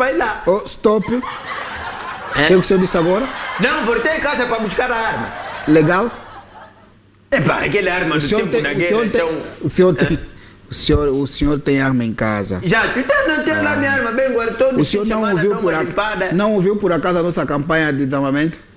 para ir lá. Oh, stop. É? O que o senhor disse agora? Não, voltei em casa para buscar a arma. Legal? Epá, aquele arma do tempo da guerra, então... O senhor tem arma em casa. Já, tu não tem lá minha arma bem guardada. O senhor não ouviu por acaso a nossa campanha de desarmamento?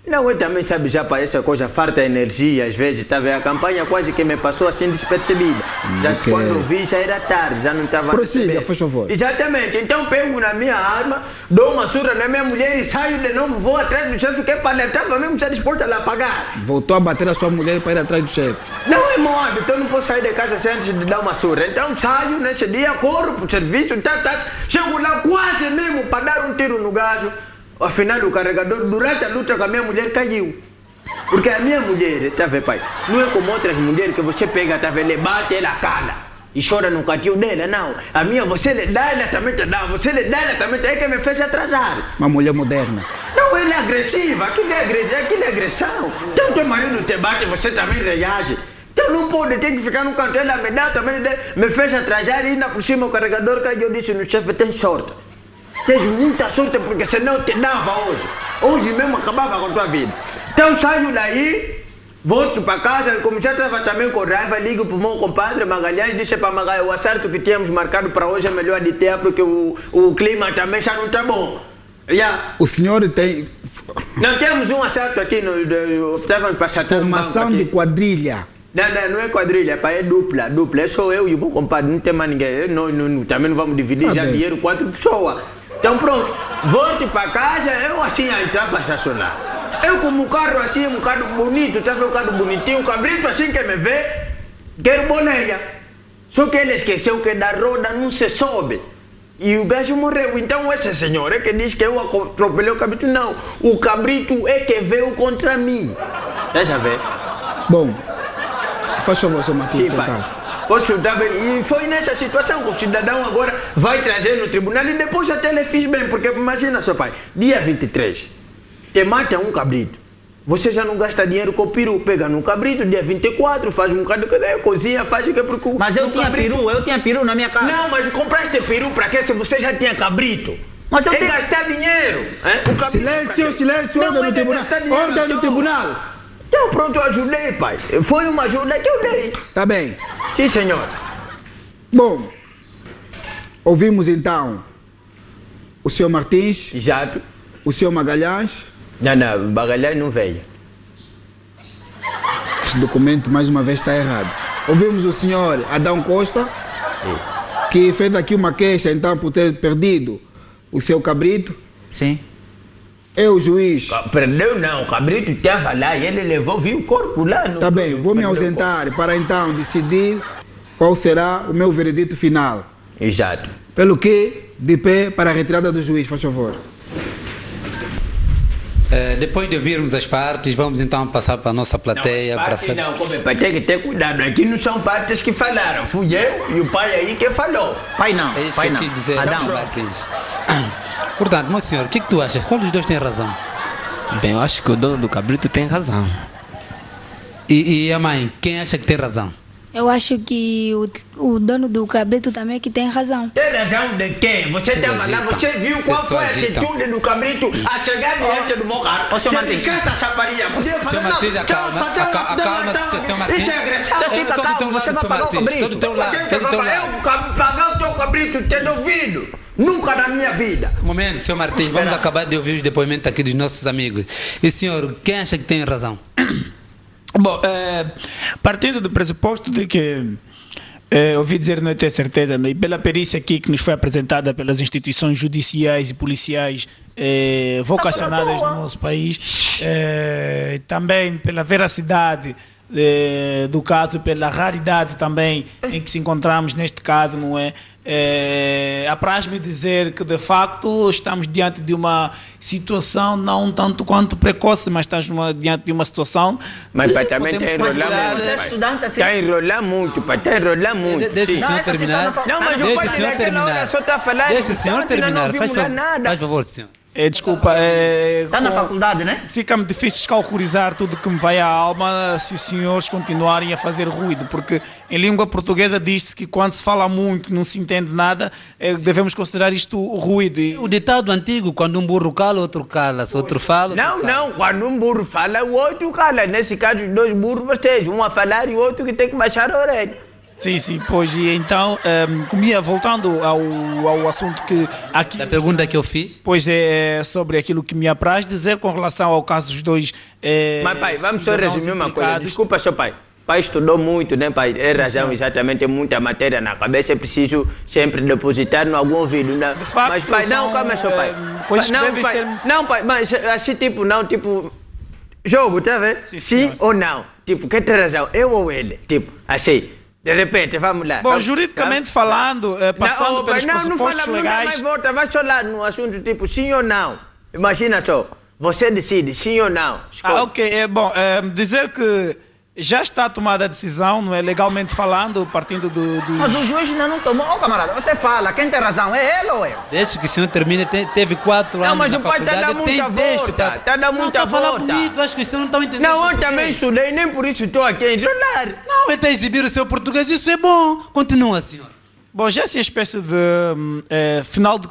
Não, eu também sabe já para essa coisa, farta energia, às vezes, tá vendo? A campanha quase que me passou assim despercebida. Já quando eu vi já era tarde, já não estava... Prossiga, faz favor. Exatamente, então pego na minha arma, dou uma surra na minha mulher e saio de novo, vou atrás do chefe, que é para estava mesmo já disposto a lá pagar. Voltou a bater a sua mulher para ir atrás do chefe? Não é meu hábito, eu não posso sair de casa sem antes de dar uma surra. Então saio nesse dia, corro pro serviço, chego lá quase mesmo para dar um tiro no gajo. Afinal, o carregador, durante a luta com a minha mulher, caiu. Porque a minha mulher, tá vendo, pai? Não é como outras mulheres que você pega, tá vendo, bate, ela cala. E chora no cantinho dela, não. A minha, você lhe dá, ela também te dá. Você lhe dá, ela também te dá. É que me fez atrasar. Uma mulher moderna. Não, ela é agressiva. Aquilo é agressão. Tanto o marido te bate, você também reage. Então não pode ter que ficar no canto. Ela me dá, também me fez atrasar. E ainda por cima o carregador caiu. Eu disse no chefe, tem sorte. Tens muita sorte, porque senão eu te dava hoje. Hoje mesmo acabava com a tua vida. Então saio daí, volto para casa, como já estava também com raiva, ligo para o meu compadre Magalhães, disse para Magalhães, o acerto que tínhamos marcado para hoje é melhor de ter, porque o clima também já não está bom. Yeah. O senhor tem... Não temos um acerto aqui, estávamos passando formação de quadrilha. Não é quadrilha, é dupla. É só eu e o meu compadre, não tem mais ninguém. Também não vamos dividir já dinheiro 4 pessoas. Então pronto, volto para casa, eu assim a entrar para estacionar. Eu como um carro assim, um carro bonito, tá vendo um carro bonitinho, um cabrito assim que me vê, quero boneia. Só que ele esqueceu que da roda não se sobe. E o gajo morreu. Então esse senhor é que diz que eu atropelei o cabrito. Não, o cabrito é que veio contra mim. Deixa ver. Bom, faz favor, seu Martins, sentar. E foi nessa situação que o cidadão agora vai trazer no tribunal e depois até ele fiz bem, porque imagina, seu pai, dia 23, te mata um cabrito, você já não gasta dinheiro com o peru, pega num cabrito, dia 24, faz um bocado de cozinha, faz o que procura. Mas eu tinha peru na minha casa. Não, mas compraste peru para quê se você já tinha cabrito? Mas eu tenho que gastar dinheiro. Silêncio, ordem no tribunal. Ordem no tribunal. Então pronto, eu ajudei, pai. Foi uma ajuda que eu dei. Tá bem. Sim, senhor. Bom, ouvimos então o senhor Martins. Exato. O senhor Magalhães. Não, Magalhães não veio. Este documento mais uma vez está errado. Ouvimos o senhor Adão Costa, que fez aqui uma queixa então por ter perdido o seu cabrito. Sim. Eu, juiz. Perdeu não, o cabrito estava lá e ele levou, viu o corpo lá. Tá bem, vou me ausentar para então decidir qual será o meu veredito final. Exato. Pelo que, de pé para a retirada do juiz, faz favor. Depois de ouvirmos as partes, vamos então passar para a nossa plateia. Não, partes não, vai ter que ter cuidado. Aqui não são partes que falaram. Fui eu e o pai aí que falou. Pai não. É isso pai que eu não. quis dizer, Adão. senhor Martins. Portanto, meu senhor, o que tu achas? Qual dos dois tem razão? Bem, eu acho que o dono do cabrito tem razão. E a mãe, quem acha que tem razão? Eu acho que o dono do cabrito também que tem razão. Tem razão de quê? Você estava lá, você viu qual foi a atitude do cabrito a chegar diante do meu carro. Ô, senhor Martins. Descansa essa chaparia. Senhor Martins, acalma-se, senhor Martins. Isso é agressão. Você fica calmo, você vai pagar o cabrito. Todo do teu lado. Eu pagar o teu cabrito tendo ouvido. Nunca na minha vida. Um momento, senhor Martins, vamos acabar de ouvir os depoimentos aqui dos nossos amigos. E senhor, quem acha que tem razão? Bom, partindo do pressuposto de que ouvi dizer, não tenho certeza, e pela perícia aqui que nos foi apresentada pelas instituições judiciais e policiais vocacionadas no nosso país, também pela veracidade do caso, pela raridade também em que se encontramos neste caso, não é? Apraz-me dizer que de facto estamos diante de uma situação não tanto quanto precoce, mas estamos diante de uma situação. Mas pai, também está a enrolar muito. Está a enrolar muito, pai, está a enrolar muito. Deixa o senhor terminar. Não, mas Deixa o senhor terminar. Só está a falar. Deixa o senhor terminar. Faz favor, senhor. Desculpa. Está na faculdade, né? Fica-me difícil calculizar tudo que me vai à alma se os senhores continuarem a fazer ruído, porque em língua portuguesa diz-se que quando se fala muito não se entende nada, devemos considerar isto ruído. O ditado antigo, quando um burro cala, outro cala. Se outro fala, outro Não, cala. não, quando um burro fala, o outro cala. Nesse caso, os dois burros, vocês, um a falar e o outro que tem que baixar a orelha. Sim, pois, e então, voltando ao assunto que aqui... Da pergunta que eu fiz. Pois é, sobre aquilo que me apraz dizer com relação ao caso dos dois Mas, pai, vamos só cidadãos resumir uma coisa. implicados. Desculpa, seu pai. Pai estudou muito, né, pai? É razão, sim. exatamente, tem muita matéria na cabeça. É preciso sempre depositar em algum ouvido, né? De facto, mas, pai, não, são, calma, seu pai. coisas que não, devem pai, ser- Não, pai, mas assim, tipo, não, tipo... Jogo, tá vendo? Sim, Sim senhor. ou não? Tipo, quem tem razão? Eu ou ele? Tipo, assim, de repente, vamos lá. Bom, Vamos- juridicamente falando, passando não, pelos não pressupostos fala, não dá mais legais... volta, vai só lá no assunto tipo sim ou não. Imagina só, você decide sim ou não. Escolhe. Ok, dizer que já está tomada a decisão, não é? Legalmente falando, partindo dos... Mas o juiz ainda não tomou. Ô, camarada, você fala, quem tem razão? É ele ou eu? Desde que o senhor termine, teve 4 Não, anos mas na o pai tá faculdade, dando tem muita texto. volta, tá dando muita Não, tá falando volta. bonito, acho que o senhor não está entendendo. Não, eu português. também estudei, nem por isso estou aqui a enrolar. Não, ele está a exibir o seu português, isso é bom. Continua, senhor. Bom, já essa espécie de final de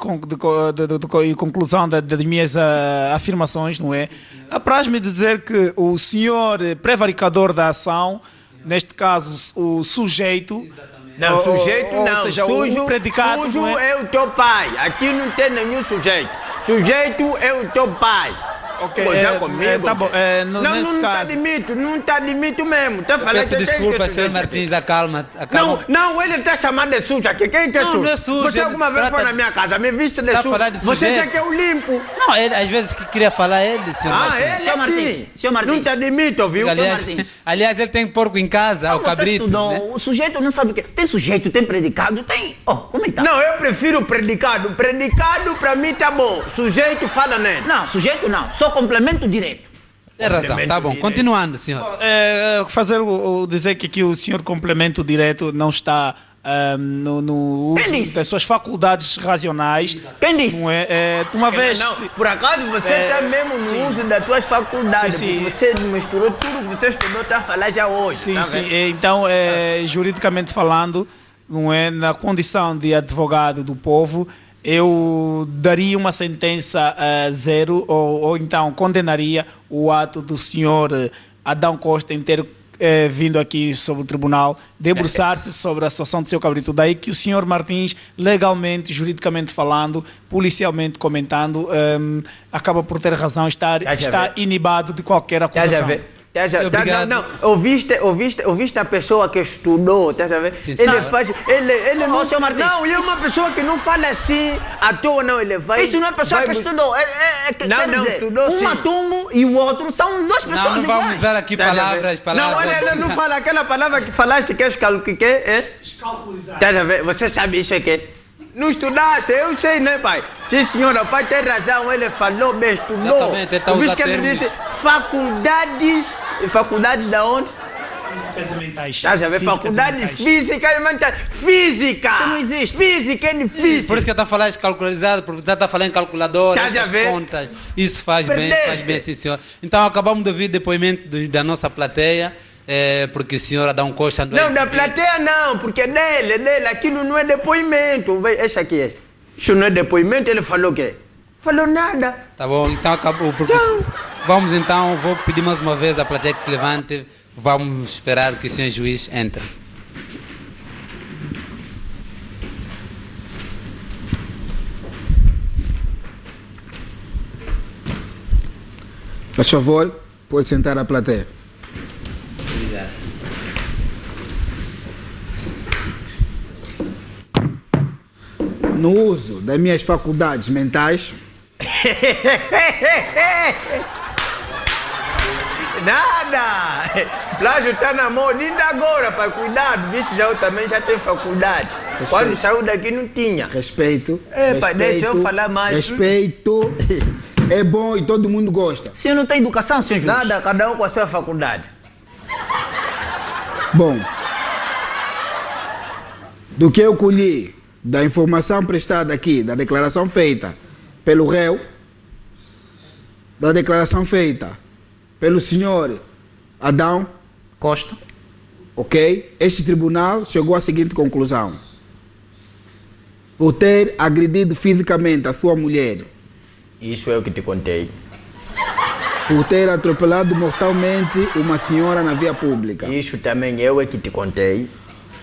conclusão das minhas afirmações, não é? Apraz-me dizer que o senhor prevaricador da ação, neste caso o sujeito... Não, sujeito ou não. seja, sujo, o predicado, sujo não é? é o teu pai. Aqui não tem nenhum sujeito. Sujeito é o teu pai. Ok, Pô, já comigo, tá bom. Nesse não caso... não tá admito mesmo. Tá falando Peço que tem desculpa, que senhor sujeito. Martins, acalma. Não, ele está chamando de sujo aqui. Quem que é Não, sujo? não é sujo, Você ele alguma vez trata foi na de- minha casa, me viste de Tá sujo. falando de Você sujeito. quer que eu limpo. Não, ele, às vezes que queria falar ele, senhor Ah, Martins. ele Senhor Martins, sim. senhor Martins. Não te admito, viu? Aliás, Martins. aliás, ele tem porco em casa, o Você cabrito. estudou, Né? o sujeito não sabe o que. Tem sujeito, tem predicado, tem. Oh, como é que tá? Não, eu prefiro predicado. Predicado pra mim tá bom. Sujeito fala nele. Não, sujeito não, só complemento direito. Tem razão, tá bom. Continuando, senhor. Dizer que aqui o senhor complemento direto não está no uso Quem disse? das suas faculdades racionais. Quem disse? Não é? Uma vez que Não, se- por acaso você está mesmo no sim. uso das tuas faculdades. Sim, sim. Porque você misturou tudo que você estudou tá a falar já hoje. Sim, tá sim. vendo? Então, juridicamente falando, não é, na condição de advogado do povo, eu daria uma sentença zero ou então condenaria o ato do senhor Adão Costa em ter vindo aqui sobre o tribunal debruçar-se sobre a situação do seu cabrito. Daí que o senhor Martins, legalmente, juridicamente falando, policialmente comentando, acaba por ter razão, Já está vê. inibado de qualquer Tá já acusação. vê? Tá já, Obrigado. não, ouviste a pessoa que estudou, tá já vê? Sim, Ele senhor. faz, ele não, seu Martins, não, é uma pessoa que não fala assim à toa, não, ele vai... Isso não é pessoa vai que bus- estudou. Não, Quer não, dizer, estudou um sim. matumbo e o outro são duas pessoas Não, não iguais. vamos usar aqui Tá já vê? palavras. Não, ele não fala aquela palavra que falaste que é que é? Escalculizar. Tá já vê? Você sabe isso aqui? Não estudasse, eu sei, né, pai? Sim, senhora, o pai tem razão, ele falou bem, estudou. Exatamente, ele tá Ouviste usando que ele termos. disse faculdades da onde? Físicas e mentais. Tá já vê? Físicas e Faculdade mentais. física e mental. Física! Isso não existe. Física é difícil. Por isso que está falando escalculizado, porque está falando em calculadora, Tá já essas vê? contas. Isso faz Perdeste. bem, sim, senhor. Então, acabamos de ouvir depoimento da nossa plateia, porque o senhor Adão Costa andou a Não, da exibir. plateia não, porque é dele, aquilo não é depoimento. Esse aqui é. Isso não é depoimento, ele falou o quê? Falou nada. Tá bom, então acabou. Vamos então, vou pedir mais uma vez à plateia que se levante. Vamos esperar que o senhor juiz entre. Faz favor, pode sentar a plateia. Obrigado. No uso das minhas faculdades mentais, Nada! Plágio tá na mão, ainda agora, pai, cuidado, visto já eu também já tenho faculdade. Quando saiu daqui não tinha. respeito. É, pai, deixa eu falar mais. Respeito é bom e todo mundo gosta. O senhor não tem educação, senhor juiz? Nada, cada um com a sua faculdade. Bom, do que eu colhi da informação prestada aqui, da declaração feita pelo réu, da declaração feita pelo senhor Adão Costa. ok? Este tribunal chegou à seguinte conclusão: por ter agredido fisicamente a sua mulher, Isso é o que te contei. por ter atropelado mortalmente uma senhora na via pública, Isso também eu é que te contei.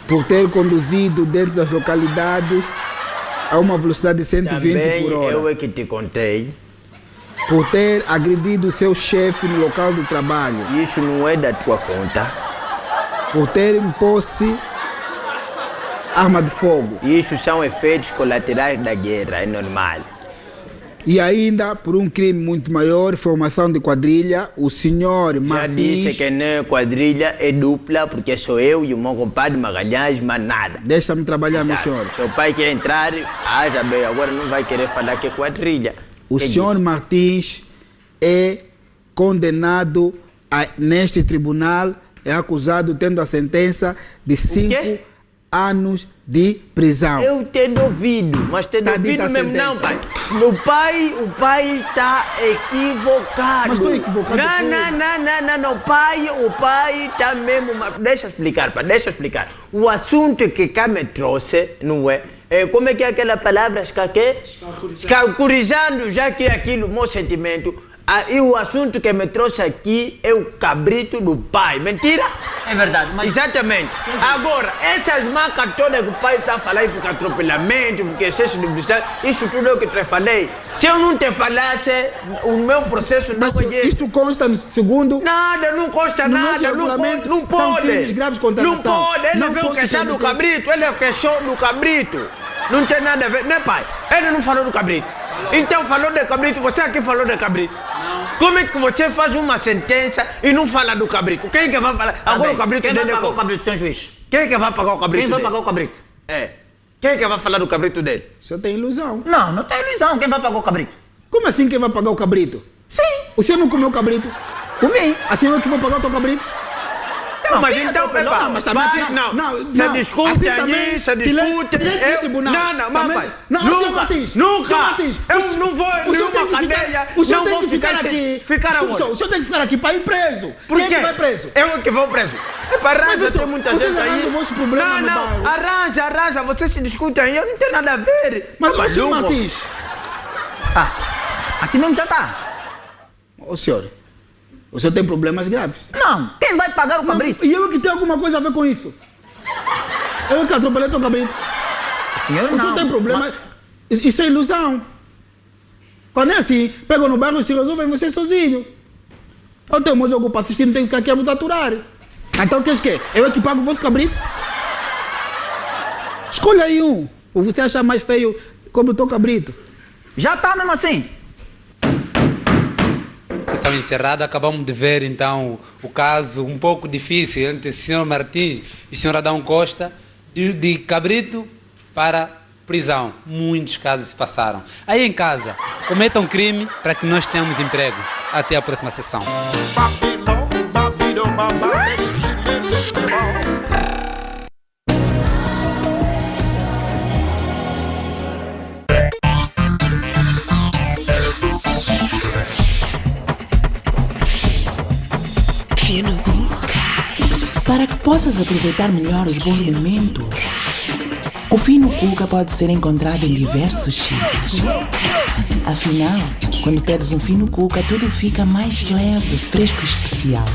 por ter conduzido dentro das localidades a uma velocidade de 120 Também por eu hora, é que te contei. por ter agredido o seu chefe no local de trabalho, Isso não é da tua conta. por ter em posse arma de fogo Isso são efeitos colaterais da guerra, é normal. e ainda por um crime muito maior, formação de quadrilha, o senhor Já disse Martins. que não é quadrilha, é dupla, porque sou eu e o meu compadre Magalhães, mas nada. Deixa-me trabalhar, meu Sabe? senhor. Seu pai quer entrar, já bem, agora não vai querer falar que é quadrilha. O Quem senhor Martins é condenado neste tribunal, é acusado tendo a sentença de 5 quê? anos de prisão. disse? Eu te duvido, mas te Está duvido dita a mesmo não, sentença. pai. O pai está equivocado. Mas estou equivocado Não, o pai está mesmo... Deixa eu explicar, pai, deixa eu explicar. O assunto que cá me trouxe, não é? Como é que é aquela palavra, escacurizando, já que é aquilo, meu sentimento. E o assunto que me trouxe aqui é o cabrito do pai. Mentira? É verdade, mas... Exatamente. Agora, essas marcas todas que o pai está falando, porque atropelamento, porque excesso de velocidade, isso tudo é o que te falei. Se eu não te falasse, o meu processo não Mas ia... isso consta no segundo. Nada, não consta No nosso nada, não regulamento, pode, não são pode. crimes graves contra a Não nação. pode, ele Não veio posso queixar do permitir. cabrito, ele queixou do cabrito. Não tem nada a ver, né pai? Ele não falou do cabrito. Então falou de cabrito, você aqui falou de cabrito. Não. Como é que você faz uma sentença e não fala do cabrito? Quem é que vai falar? Tá Agora bem. o cabrito Quem vai dele é pagar o como? cabrito, senhor juiz? Quem é que vai pagar o cabrito Quem vai dele? pagar o cabrito? É. Quem é que vai falar do cabrito dele? O senhor tem ilusão. Não, não tem ilusão. Quem vai pagar o cabrito? Como assim quem vai pagar o cabrito? Sim, O senhor não comeu o cabrito? comi. Assim eu que vou pagar o teu cabrito? Não, mas quem então, atropelou? epa, Não, mas também vai, aqui- não. não, Você não. discute Assim aí, também, você discute. silêncio no tribunal. Não, Também- pai. não, senhor Nunca, Martins, nunca. senhor Martins, Eu não vou em nenhuma cadeia. O senhor não tem vou que ficar sem- aqui. Ficar Desculpe, aonde? o senhor tem que ficar aqui para ir preso. Por Quem é quê? que vai preso? Eu que vou preso. É para arranja, Mas tem muita vocês gente aí. arranjam o vosso problema no Não, bairro. arranja. Vocês se discutem aí, eu não tenho nada a ver. Mas Tá o senhor maluco? Martins. Assim mesmo já tá. Ô senhor, o senhor tem problemas graves. Não, quem vai pagar o cabrito? E eu que tenho alguma coisa a ver com isso? Eu que atropelei teu cabrito. O senhor O senhor não. tem problema. Mas- Isso é ilusão. Quando é assim, pega no bairro e se resolve você sozinho. Eu tenho meus ocupações, não tenho que ficar aqui a vos aturar. Então o que é que? Eu é que pago o vosso cabrito? Escolha aí um. Ou você acha mais feio como o teu cabrito? Já tá mesmo assim. Sessão encerrada, acabamos de ver então o caso um pouco difícil entre o senhor Martins e o senhor Adão Costa, de cabrito para prisão. Muitos casos se passaram. Aí em casa, cometam crime para que nós tenhamos emprego. Até a próxima sessão. Para que possas aproveitar melhor os bons momentos, o fino cuca pode ser encontrado em diversos sítios. Afinal, quando pedes um fino cuca, tudo fica mais leve, fresco e especial.